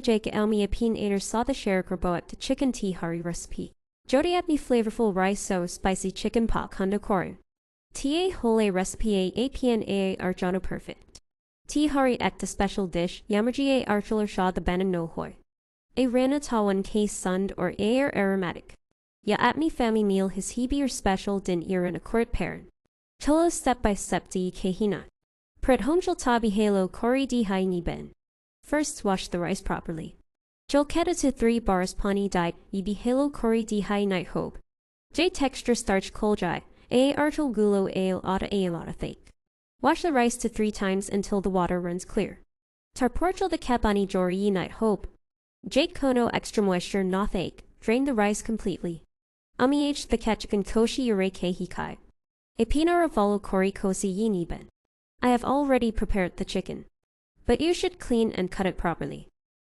Jake Elmi Apin Ader saw the share Graboat the chicken Tehari recipe. Jodi Apni flavorful rice so spicy chicken pak hunda korin. Ta hole recipe apna arjano perfect. Tehari ekta special dish yamarji archular shah the banan no hoy. A rana tawan case sund or air aromatic. Ya apni family meal his he be special din iran a court parent. Cholo step by step di kahina. Pret honjal tabi halo kori di hai ni ben. First wash the rice properly. Jolketa to 3 bars pani diet yibi halo kori di hai night hope. J texture starch koljai, a archel gulo ale ata a lata fake. Wash the rice to 3 times until the water runs clear. Tarporchel the kapani jori night hope. Jake kono extra moisture not fake, drain the rice completely. Amih the ketchikan koshi yure hikai. A pinara volo kori kosi yini ben. I have already prepared the chicken. But you should clean and cut it properly.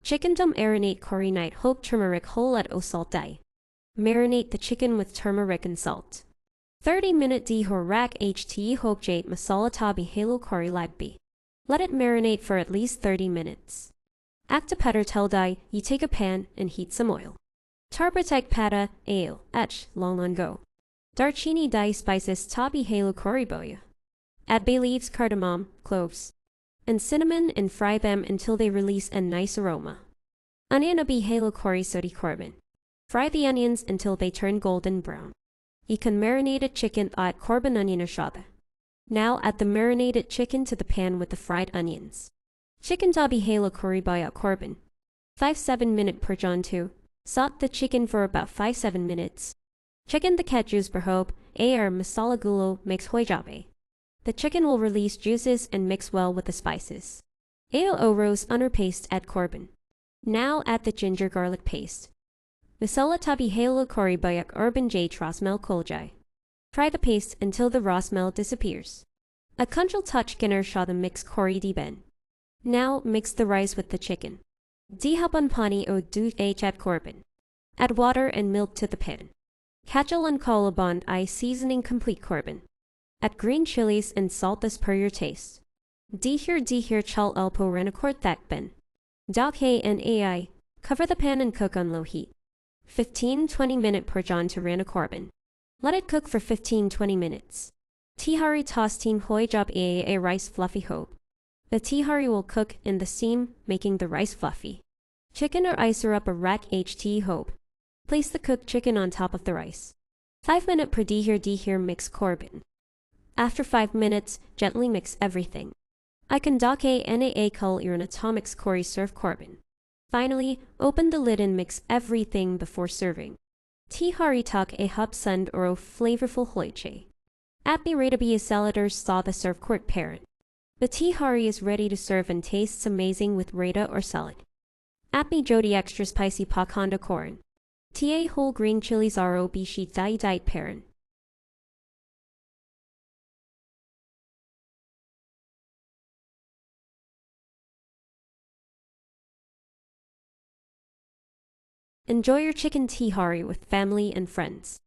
Chicken dum marinate kori night hope turmeric whole at o salt dye. Marinate the chicken with turmeric and salt. 30-minute di hor rak ht hope jate masala tabi halo kori lagbi. Let it marinate for at least 30 minutes. Acta petter tel dye, you take a pan and heat some oil. Tarpatek pata, ale, etch, long on go. Darchini dye spices tabi halo kori boya. Add bay leaves, cardamom, cloves, and cinnamon and fry them until they release a nice aroma. Onion abi halo kori sodi korban. Fry the onions until they turn golden brown. You can marinated chicken add korban onion ashada. Now add the marinated chicken to the pan with the fried onions. Chicken tabi halo kori baya korban. 5-7 minute per John 2. Saute the chicken for about 5-7 minutes. Chicken the cat juice berhob, air masala gulo mix hoijabe. The chicken will release juices and mix well with the spices. Ale o rose under paste add korban. Now add the ginger garlic paste. Masala tabi halo kori bayak urban j trasmel koljai. Fry the paste until the raw smell disappears. A kunjal touch ginner shah the mix kori di ben. Now mix the rice with the chicken. Dihaban pani o du chat korban. Add water and milk to the pan. Kachal and kolabond I seasoning complete korban. Add green chilies and salt as per your taste. Dihir chal elpo renakort thak ben. Dak and ai. Cover the pan and cook on low heat. 15-20 minute per John to rana korban. Let it cook for 15-20 minutes. Tehari toss teen hoi job a rice fluffy hope. The tehari will cook in the steam, making the rice fluffy. Chicken or ice up a rack ht hope. Place the cooked chicken on top of the rice. 5 minute per dihir mix korban. After 5 minutes, gently mix everything. Icon dake naa kul iran atomics kori serve korban. Finally, open the lid and mix everything before serving. Tehari tak a hub sund or o flavorful hoiche. Apni ratabi saladers saw the serve court parent. The tehari is ready to serve and tastes amazing with rata or salad. Apni jodi extra spicy pakhanda koran. Ta whole green chilies ro bishi dai diet parent. Enjoy your chicken tehari with family and friends.